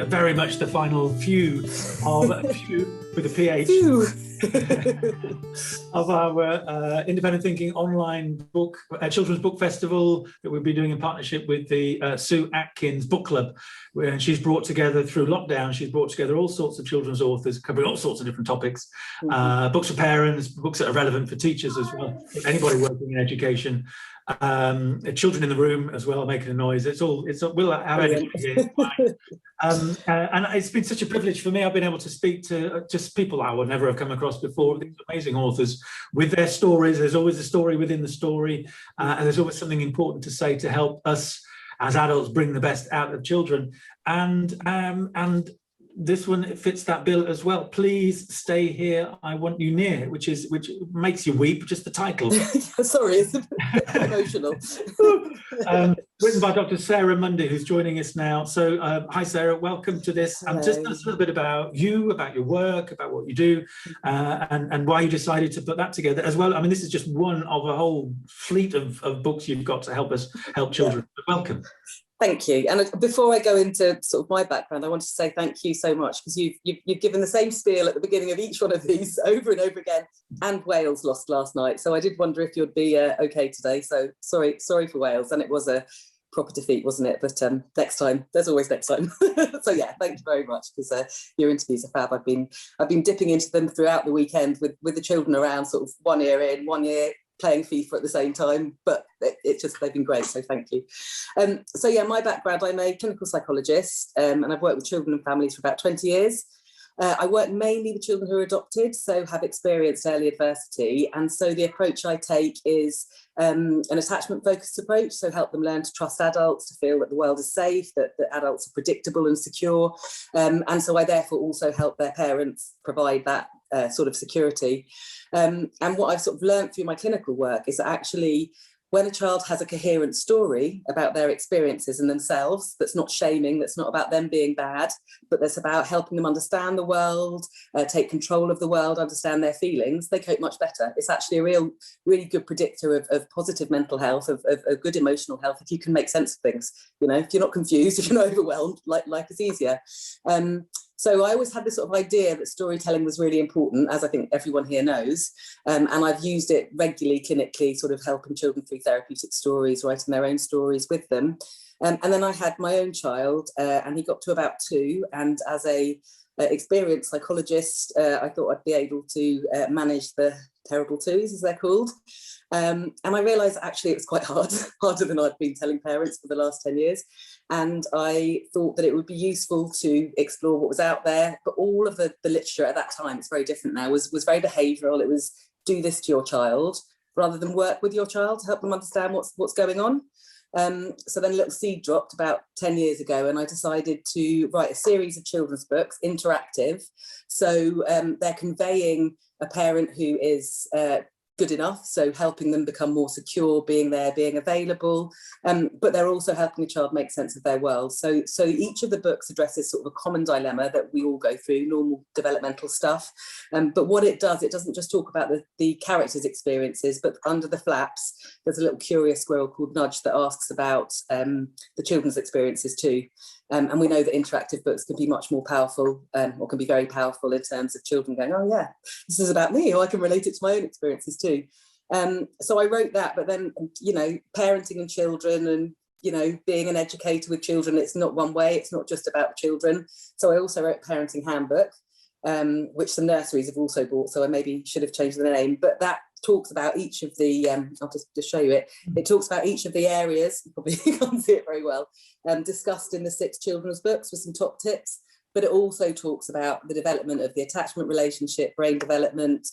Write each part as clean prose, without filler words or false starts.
very much the final few with a PH of our independent thinking online book children's book festival that we'll be doing in partnership with the Sue Atkins Book Club, where she's brought together through lockdown. She's brought together all sorts of children's authors covering all sorts of different topics, books for parents, books that are relevant for teachers as well, anybody working in education. Children in the room as well, making a noise. We'll have energy here. And it's been such a privilege for me. I've been able to speak to just people I would never have come across before, these amazing authors with their stories. There's always a story within the story, and there's always something important to say to help us as adults bring the best out of children. And this one, it fits that bill as well. Please stay here, I want you near, which makes you weep, just the title. Sorry, it's a bit emotional. Written by Dr. Sarah Mundy, who's joining us now. So hi Sarah, welcome to this. Just tell us a little bit about you, about your work, about what you do, and why you decided to put that together as well. I mean, this is just one of a whole fleet of books you've got to help children. Yeah. Welcome. Thank you. And before I go into sort of my background, I want to say thank you so much, because you've given the same spiel at the beginning of each one of these over and over again. And Wales lost last night, so I did wonder if you'd be okay today. So sorry for Wales, and it was a proper defeat, wasn't it? But next time, there's always next time. So yeah, thank you very much, because your interviews are fab. I've been dipping into them throughout the weekend with the children around, sort of 1 ear in, 1 ear playing FIFA at the same time, but they've been great, so thank you. So yeah, my background, I'm a clinical psychologist, and I've worked with children and families for about 20 years. I work mainly with children who are adopted, so have experienced early adversity, and so the approach I take is an attachment-focused approach, so help them learn to trust adults, to feel that the world is safe, that adults are predictable and secure, and so I therefore also help their parents provide that sort of security. And what I've sort of learned through my clinical work is that actually, when a child has a coherent story about their experiences and themselves, that's not shaming, that's not about them being bad, but that's about helping them understand the world, take control of the world, understand their feelings, they cope much better. It's actually a really good predictor of positive mental health, of good emotional health, if you can make sense of things. You know, if you're not confused, if you're not overwhelmed, life is easier. So I always had this sort of idea that storytelling was really important, as I think everyone here knows, and I've used it regularly clinically, sort of helping children through therapeutic stories, writing their own stories with them. And then I had my own child, and he got to about 2, and as a experienced psychologist, I thought I'd be able to manage the terrible twos, as they're called. And I realised actually it was quite harder than I'd been telling parents for the last 10 years. And I thought that it would be useful to explore what was out there. But all of the literature at that time, it's very different now, was very behavioural. It was do this to your child rather than work with your child to help them understand what's going on. So then a little seed dropped about 10 years ago, and I decided to write a series of children's books, interactive. So they're conveying a parent who is good enough, so helping them become more secure, being there, being available, but they're also helping the child make sense of their world. So each of the books addresses sort of a common dilemma that we all go through, normal developmental stuff. But what it doesn't just talk about the characters' experiences, but under the flaps, there's a little curious squirrel called Nudge that asks about the children's experiences too. And we know that interactive books can be much more powerful, or can be very powerful in terms of children going, oh yeah, this is about me, or I can relate it to my own experiences too. So I wrote that, but then, you know, parenting and children and, you know, being an educator with children, it's not one way, it's not just about children. So I also wrote a parenting handbook, which some nurseries have also bought, so I maybe should have changed the name, but that talks about each of the, I'll just show you it, it talks about each of the areas, you probably can't see it very well, discussed in the 6 children's books with some top tips, but it also talks about the development of the attachment relationship, brain development,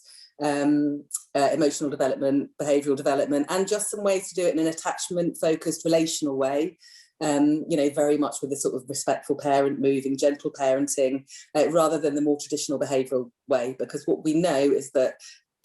emotional development, behavioural development, and just some ways to do it in an attachment-focused relational way. You know, very much with a sort of respectful parent moving, gentle parenting, rather than the more traditional behavioural way, because what we know is that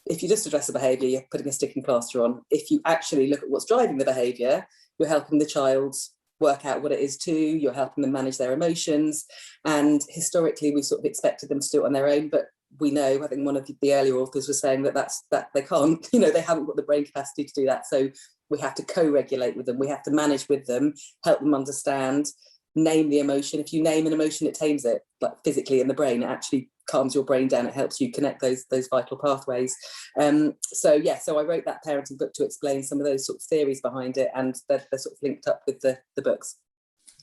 if you just address a behaviour, you're putting a sticking plaster on. If you actually look at what's driving the behaviour, you're helping the child work out what it is too, you're helping them manage their emotions. And historically, we sort of expected them to do it on their own, but we know, I think one of the earlier authors was saying that they can't, you know, they haven't got the brain capacity to do that. So we have to co-regulate with them, we have to manage with them, help them understand, name the emotion. If you name an emotion, it tames it, like physically in the brain. It actually calms your brain down. It helps you connect those vital pathways. So I wrote that parenting book to explain some of those sort of theories behind it, and they're sort of linked up with the books.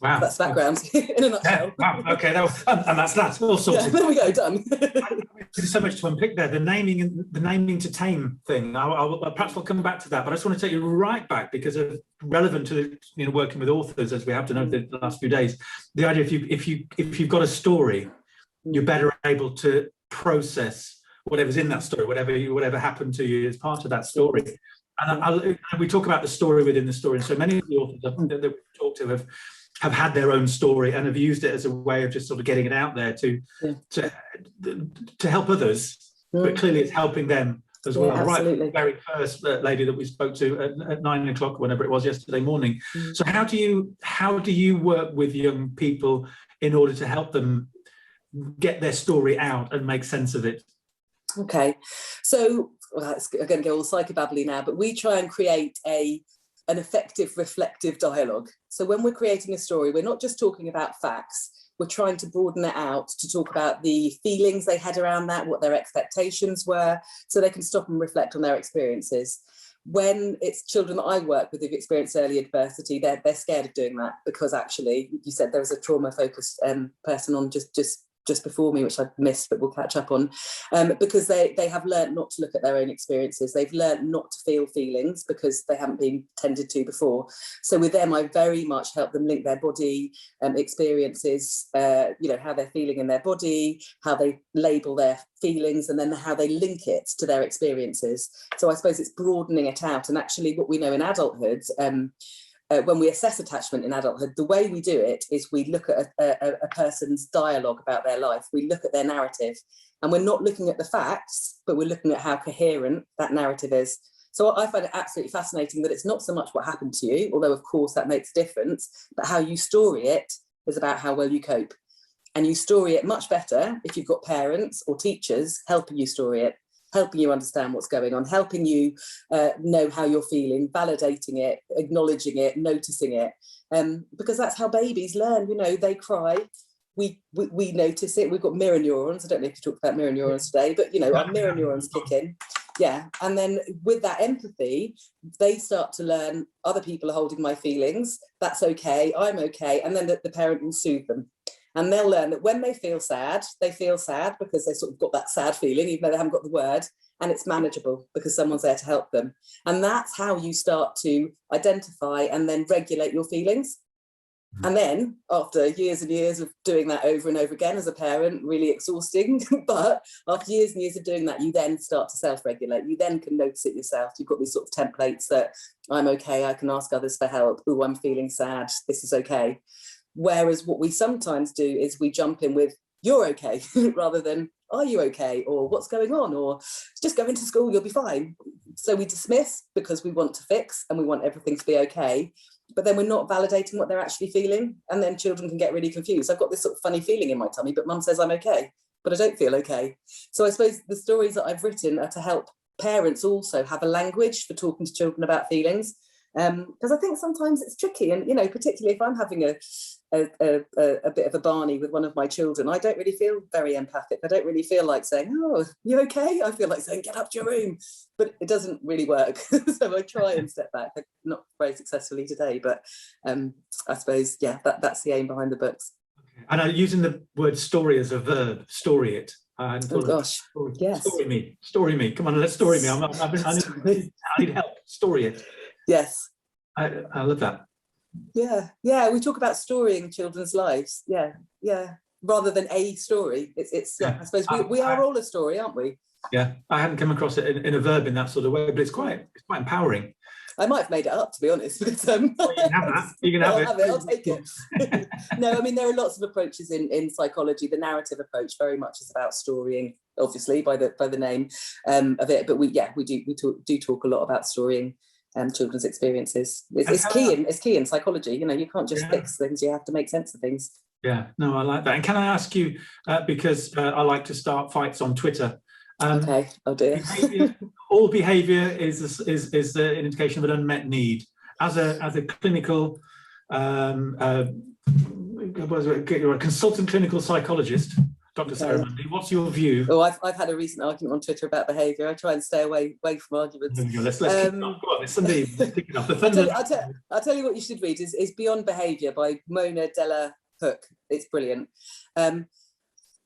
Wow, that's background in a nutshell. Wow. Okay, and that's all sorts. There we go, done. There's so much to unpick there. The naming to tame thing. Perhaps we'll come back to that, but I just want to take you right back, because it's relevant to working with authors, as we have done over the last few days. The idea, if you've got a story, you're better able to process whatever's in that story, whatever happened to you as part of that story. And we talk about the story within the story, and so many of the authors that we've talked to have had their own story and have used it as a way of just sort of getting it out there to help others, but clearly it's helping them as well. Right, the very first lady that we spoke to at 9 o'clock, whenever it was yesterday morning. So how do you work with young people in order to help them get their story out and make sense of it? Okay, so I'm going to go all psychobabbly now, but we try and create an effective reflective dialogue. So when we're creating a story, we're not just talking about facts, we're trying to broaden it out to talk about the feelings they had around that, what their expectations were, so they can stop and reflect on their experiences. When it's children that I work with who've experienced early adversity, they're scared of doing that, because actually, you said there was a trauma-focused person on just before me, which I've missed, but we'll catch up on, because they have learned not to look at their own experiences. They've learned not to feel feelings because they haven't been tended to before. So with them, I very much help them link their body experiences, how they're feeling in their body, how they label their feelings, and then how they link it to their experiences. So I suppose it's broadening it out. And actually what we know in adulthood, when we assess attachment in adulthood, the way we do it is we look at a person's dialogue about their life. We look at their narrative, and we're not looking at the facts, but we're looking at how coherent that narrative is. So I find it absolutely fascinating that it's not so much what happened to you, although of course that makes a difference, but how you story it is about how well you cope. And you story it much better if you've got parents or teachers helping you story it, helping you understand what's going on, helping you know how you're feeling, validating it, acknowledging it, noticing it, because that's how babies learn. They cry, we notice it. We've got mirror neurons. I don't know if you talked about mirror neurons today, but our mirror neurons kick in. Yeah, and then with that empathy, they start to learn other people are holding my feelings. That's okay. I'm okay. And then the parent will soothe them. And they'll learn that when they feel sad because they sort of got that sad feeling, even though they haven't got the word, and it's manageable because someone's there to help them. And that's how you start to identify and then regulate your feelings. And then after years and years of doing that over and over again as a parent, really exhausting, but after years and years of doing that, you then start to self-regulate. You then can notice it yourself. You've got these sort of templates that I'm okay, I can ask others for help. Oh, I'm feeling sad, this is okay. Whereas what we sometimes do is we jump in with, you're okay, rather than, are you okay? Or what's going on? Or just go into school, you'll be fine. So we dismiss because we want to fix and we want everything to be okay. But then we're not validating what they're actually feeling. And then children can get really confused. I've got this sort of funny feeling in my tummy, but mum says I'm okay, but I don't feel okay. So I suppose the stories that I've written are to help parents also have a language for talking to children about feelings. Because I think sometimes it's tricky, and particularly if I'm having a bit of a Barney with one of my children, I don't really feel very empathic. I don't really feel like saying, oh, you okay? I feel like saying, get up to your room, but it doesn't really work. So I try and step back. Not very successfully today, but I suppose, yeah, that's the aim behind the books. And using the word story as a verb, story it. Oh gosh, yes. Story me. Come on, let's story me. I need help. Story it. Yes. I love that. Yeah. We talk about storying children's lives. Yeah. Rather than a story. It's I suppose we are all a story, aren't we? Yeah. I hadn't come across it in a verb in that sort of way, but it's quite empowering. I might have made it up, to be honest. But, you can have that. You can have it. I'll take it. No, I mean, there are lots of approaches in psychology. The narrative approach very much is about storying, obviously, by the name of it. But we do talk a lot about storying children's experiences. It's key in psychology. You can't just fix things. You have to make sense of things. Yeah, no, I like that. And can I ask you, because I like to start fights on Twitter. Okay, oh dear. All behaviour is an indication of an unmet need. As a clinical you're a consultant clinical psychologist, Dr. Sarah Mundy. What's your view? Oh, I've had a recent argument on Twitter about behaviour. I try and stay away from arguments. There we go. Let's kick it off. Go on, it's Sunday. Let's kick it off. The thunder. I'll tell you what you should read is Beyond Behaviour by Mona Della Hook. It's brilliant.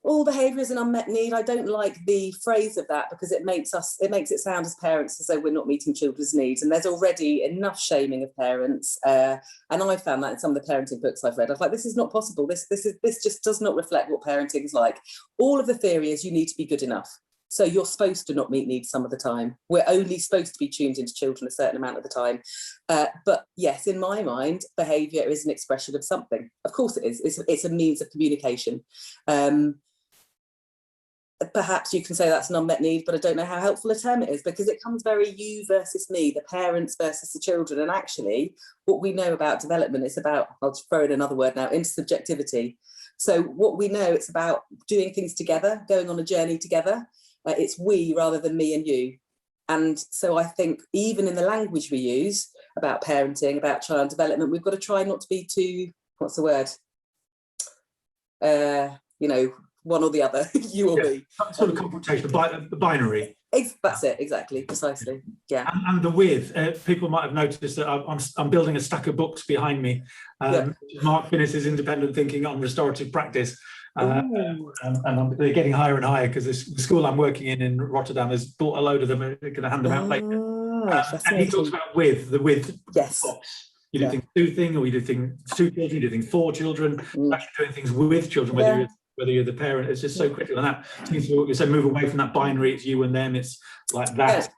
All behaviour is an unmet need. I don't like the phrase of that because it makes it sound as parents as though we're not meeting children's needs. And there's already enough shaming of parents. And I found that in some of the parenting books I've read. I was like, this is not possible. This just does not reflect what parenting is like. All of the theory is you need to be good enough. So you're supposed to not meet needs some of the time. We're only supposed to be tuned into children a certain amount of the time. But yes, in my mind, behaviour is an expression of something. Of course it is. It's a means of communication. Perhaps you can say that's an unmet need, but I don't know how helpful a term it is because it comes very you versus me, the parents versus the children. And actually, what we know about development is about, I'll throw in another word now, intersubjectivity. So what we know, it's about doing things together, going on a journey together. It's we rather than me and you. And so I think even in the language we use about parenting, about child development, we've got to try not to be too, what's the word? One or the other, you or me. Sort of confrontation, the binary. That's it, exactly, precisely. Yeah. And the with, people might have noticed that I'm building a stack of books behind me. Mark Finnis's Independent Thinking on Restorative Practice. And they're getting higher and higher because the school I'm working in Rotterdam has bought a load of them and they're going to hand them out later. And he talks about the with yes. box. You do things two things, or you do things two children, you do things for children, actually doing things with children, whether you're the parent. It's just so critical. And that seems to what you move away from that binary, it's you and them, it's like that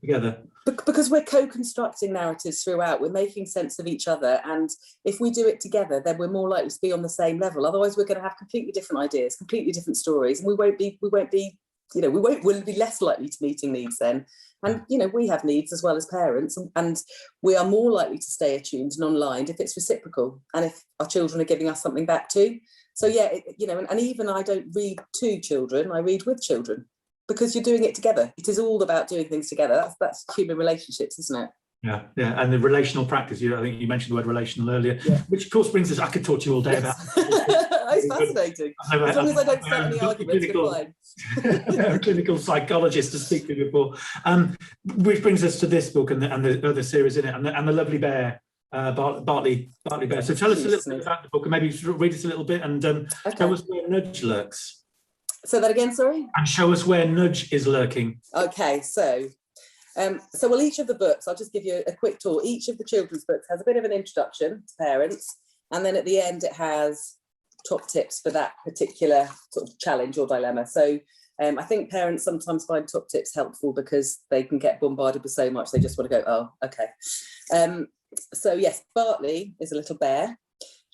together. Because we're co-constructing narratives throughout, we're making sense of each other, and if we do it together, then we're more likely to be on the same level. Otherwise, we're going to have completely different ideas, completely different stories, and we'll be less likely to meeting needs then. And we have needs as well as parents, and we are more likely to stay attuned and online if it's reciprocal, and if our children are giving us something back too. So and even I don't read to children, I read with children. Because you're doing it together. It is all about doing things together. That's human relationships, isn't it? Yeah. And the relational practice, I think you mentioned the word relational earlier, which of course brings us, I could talk to you all day about. It's fascinating. As long as I don't start any arguments, you're fine. Clinical psychologist to speak to before. Which brings us to this book and the other series in it, and the lovely bear, Bartley Bear. So tell us a little bit about the book and maybe read us a little bit and tell us where nudge lurks. Say that again, sorry? And show us where nudge is lurking. Okay, so each of the books, I'll just give you a quick tour. Each of the children's books has a bit of an introduction to parents, and then at the end it has top tips for that particular sort of challenge or dilemma. So I think parents sometimes find top tips helpful because they can get bombarded with so much, they just want to go, oh, okay. So yes, Bartley is a little bear.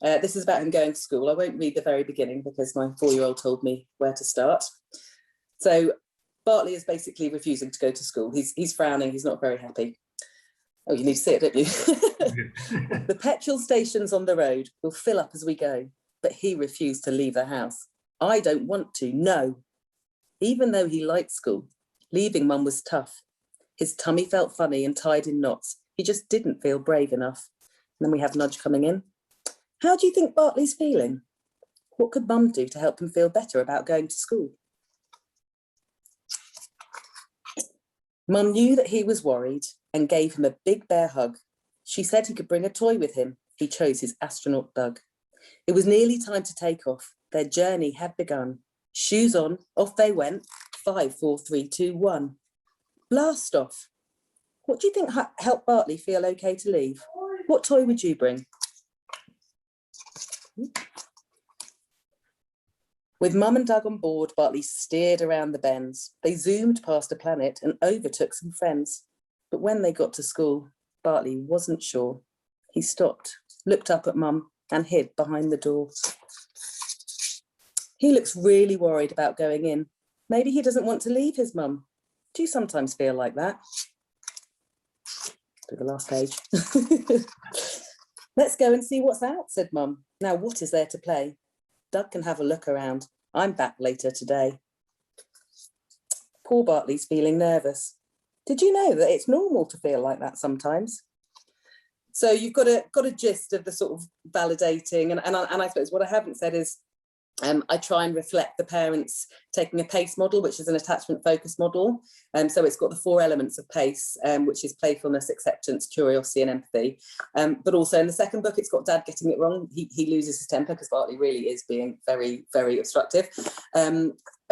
This is about him going to school. I won't read the very beginning because my 4-year-old told me where to start. So Bartley is basically refusing to go to school. He's frowning. He's not very happy. Oh, you need to see it, don't you? The petrol stations on the road will fill up as we go, but he refused to leave the house. I don't want to, no. Even though he liked school, leaving Mum was tough. His tummy felt funny and tied in knots. He just didn't feel brave enough. And then we have Nudge coming in. How do you think Bartley's feeling? What could Mum do to help him feel better about going to school? Mum knew that he was worried and gave him a big bear hug. She said he could bring a toy with him. He chose his astronaut bug. It was nearly time to take off. Their journey had begun. Shoes on, off they went. 5, 4, 3, 2, 1. Blast off. What do you think helped Bartley feel okay to leave? What toy would you bring? With Mum and Doug on board, Bartley steered around the bends. They zoomed past a planet and overtook some friends. But when they got to school, Bartley wasn't sure. He stopped, looked up at Mum and hid behind the door. He looks really worried about going in. Maybe he doesn't want to leave his mum. Do you sometimes feel like that? To the last page. Let's go and see what's out, said Mum. Now, what is there to play? Doug can have a look around. I'm back later today. Poor Bartley's feeling nervous. Did you know that it's normal to feel like that sometimes? So you've got a gist of the sort of validating, and I suppose what I haven't said is I try and reflect the parents taking a PACE model, which is an attachment focus model. So it's got the 4 elements of PACE, which is playfulness, acceptance, curiosity, and empathy. But also in the second book, it's got Dad getting it wrong. He loses his temper because Bartley really is being very, very obstructive.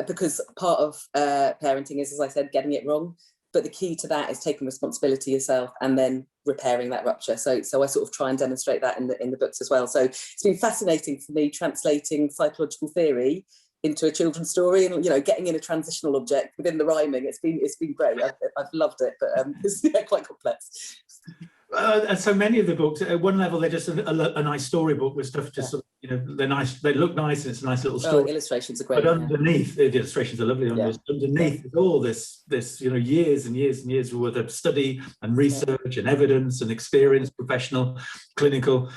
Because part of parenting is, as I said, getting it wrong. But the key to that is taking responsibility yourself and then repairing that rupture. So I sort of try and demonstrate that in the books as well. So it's been fascinating for me translating psychological theory into a children's story, and getting in a transitional object within the rhyming. It's been great. I've loved it, but it's quite complex. And so many of the books, at one level, they're just a nice storybook with stuff just sort of, they're nice, they look nice, and it's a nice little story. Illustrations are great. But underneath, the illustrations are lovely. Underneath is all this years and years and years worth of study and research and evidence and experience, professional, clinical,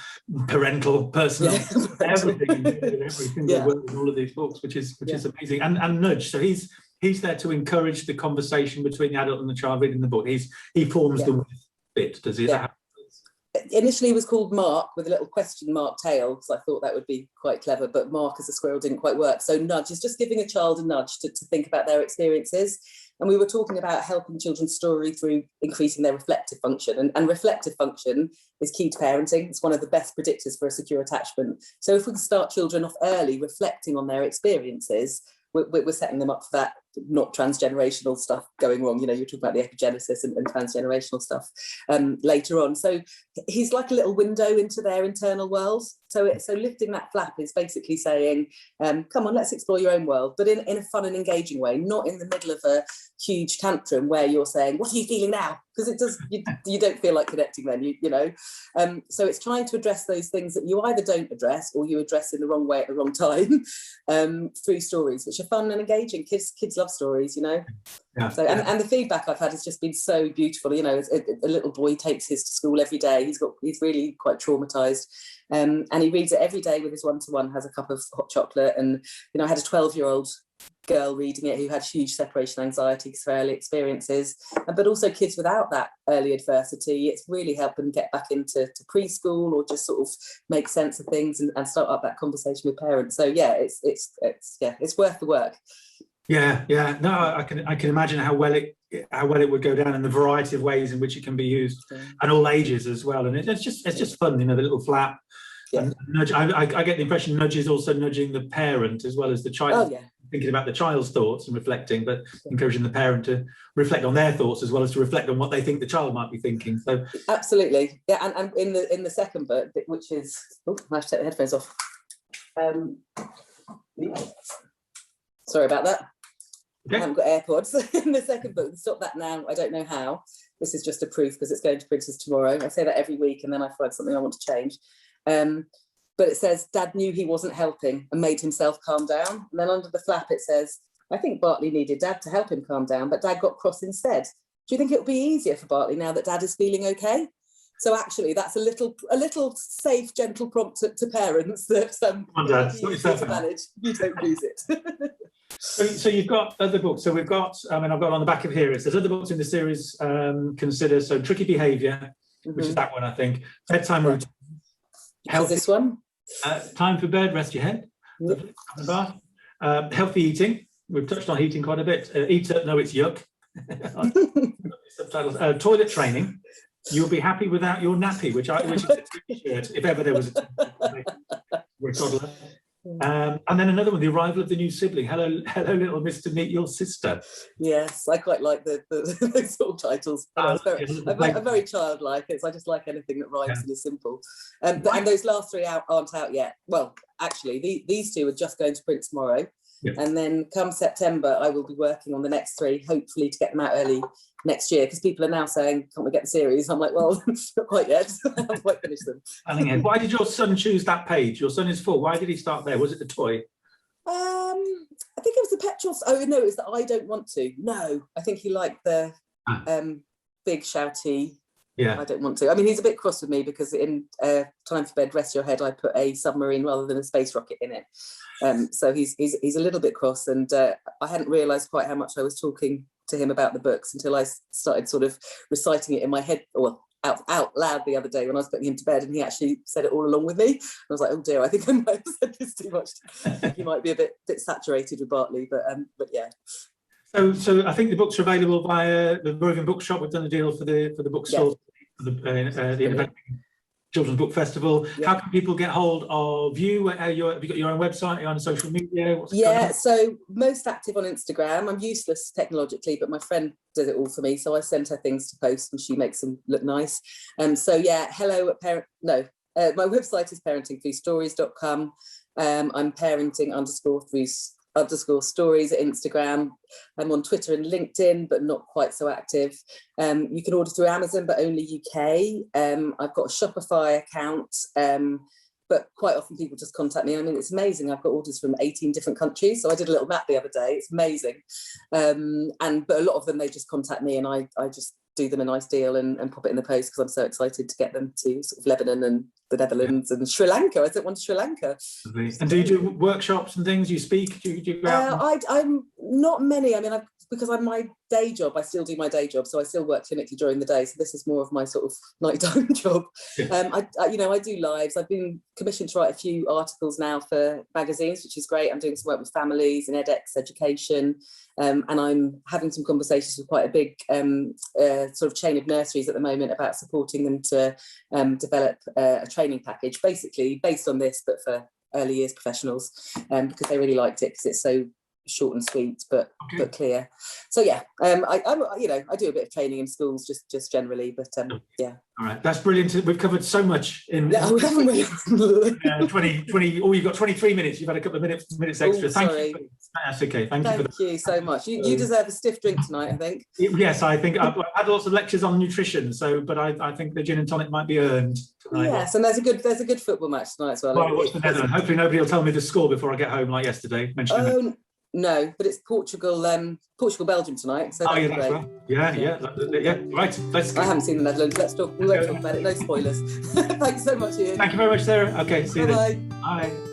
parental, personal, everything, every single word in all of these books, which is amazing. And nudge. So he's there to encourage the conversation between the adult and the child reading the book. He forms the bit, does he? Initially it was called Mark with a little question mark tail, because I thought that would be quite clever, but Mark as a squirrel didn't quite work. So nudge is just giving a child a nudge to think about their experiences. And we were talking about helping children's story through increasing their reflective function. And reflective function is key to parenting. It's one of the best predictors for a secure attachment. So if we can start children off early reflecting on their experiences, we're setting them up for that, not transgenerational stuff going wrong. You're talking about the epigenesis and transgenerational stuff later on. So he's like a little window into their internal world. So lifting that flap is basically saying, come on, let's explore your own world, but in a fun and engaging way, not in the middle of a huge tantrum where you're saying, what are you feeling now? Because you don't feel like connecting then, so it's trying to address those things that you either don't address or you address in the wrong way at the wrong time through stories, which are fun and engaging. Kids love stories, So and the feedback I've had has just been so beautiful. A little boy takes his to school every day. He's really quite traumatized. And he reads it every day with his one-to-one, has a cup of hot chocolate. And, I had a 12-year-old girl reading it who had huge separation anxiety because of early experiences, but also kids without that early adversity. It's really helped them get back into preschool or just sort of make sense of things and start up that conversation with parents. So it's worth the work. No, I can imagine how well it would go down in the variety of ways in which it can be used, and all ages as well. And it's just fun, the little flap. And nudge. I get the impression nudge is also nudging the parent as well as the child, thinking about the child's thoughts and reflecting, but encouraging the parent to reflect on their thoughts as well as to reflect on what they think the child might be thinking. So absolutely, and in the second book, which is I have to take the headphones off. Sorry about that. I haven't got AirPods. In the second book, stop that now. I don't know how. This is just a proof because it's going to printers tomorrow. I say that every week and then I find something I want to change. But it says, Dad knew he wasn't helping and made himself calm down. And then under the flap, it says, I think Bartley needed Dad to help him calm down, but Dad got cross instead. Do you think it'll be easier for Bartley now that Dad is feeling okay? So actually, that's a little safe, gentle prompt to parents that you don't lose it. So you've got other books. So we've got, I've got on the back of here, it says other books in the series consider, so Tricky Behaviour, which is that one, I think, Bedtime Routine. This one? Time for Bed, Rest Your Head. Healthy Eating. We've touched on eating quite a bit. Eat Up, No, It's Yuck. Subtitles. Toilet Training. You'll Be Happy Without Your Nappy, which is a t-shirt, if ever there was a t-shirt for a toddler. And then another one, The Arrival of the New Sibling. Hello, little Mr. Meet Your Sister. Yes, I quite like those sort of titles. I'm very childlike. I just like anything that rhymes and is simple. And those last three aren't out yet. Well, actually, these two are just going to print tomorrow. Yep. And then come September, I will be working on the next three, hopefully to get them out early next year, because people are now saying, can't we get the series? I'm like, well, not quite yet. I haven't quite finished them. Why did your son choose that page? Your son is 4. Why did he start there? Was it the toy? I think it was the petrol. Oh, no, it was the I don't want to. No, I think he liked the big shouty. Yeah, I don't want to. I mean, he's a bit cross with me because in Time for Bed, Rest Your Head, I put a submarine rather than a space rocket in it. So he's a little bit cross, and I hadn't realised quite how much I was talking to him about the books until I started sort of reciting it in my head, or out loud the other day when I was putting him to bed, and he actually said it all along with me. And I was like, oh dear, I think I might have said this too much. He might be a bit saturated with Bartley, but yeah. So I think the books are available via the Roving Bookshop. We've done a deal for the bookstore, for the Independent Children's Book Festival. Yeah. How can people get hold of you? Have you got your own website? Are you on social media? So most active on Instagram. I'm useless technologically, but my friend does it all for me. So I send her things to post, and she makes them look nice. So yeah, my website is parentingthroughstories.com. I'm parenting_stories at Instagram. I'm on Twitter and LinkedIn, but not quite so active. You can order through Amazon, but only UK. I've got a Shopify account, but quite often people just contact me. I mean, it's amazing. I've got orders from 18 different countries. So I did a little map the other day. It's amazing. But a lot of them, they just contact me, and I just do them a nice deal and pop it in the post, because I'm so excited to get them to sort of Lebanon and the Netherlands and Sri Lanka. I sent one to Sri Lanka. And do you do workshops and things? You speak? Do you go out? I'm not many. I mean, because I'm my day job, I still do my day job, so I still work clinically during the day. So this is more of my sort of nighttime job. Yeah. I do lives. I've been commissioned to write a few articles now for magazines, which is great. I'm doing some work with families and edX education, and I'm having some conversations with quite a big sort of chain of nurseries at the moment about supporting them to develop a training package, basically based on this, but for early years professionals, because they really liked it because it's so short and sweet, but clear. So yeah, I do a bit of training in schools just generally, but yeah. All right, that's brilliant. We've covered so much in 20. Oh, you've got 23 minutes. You've had a couple of minutes extra. Thank you. That's okay. Thank you so much. You deserve a stiff drink tonight, I think. Yes, I think I've had lots of lectures on nutrition, but I think the gin and tonic might be earned tonight. Yes, and there's a good football match tonight as well. Well, I watch the Netherlands. Hopefully nobody will tell me the score before I get home like yesterday. No, but it's Portugal-Belgium tonight. So that's right. Yeah. Right. I haven't seen the Netherlands. We won't talk about it. No spoilers. Thanks so much, Ian. Thank you very much, Sarah. Okay, see you then. Bye. Bye.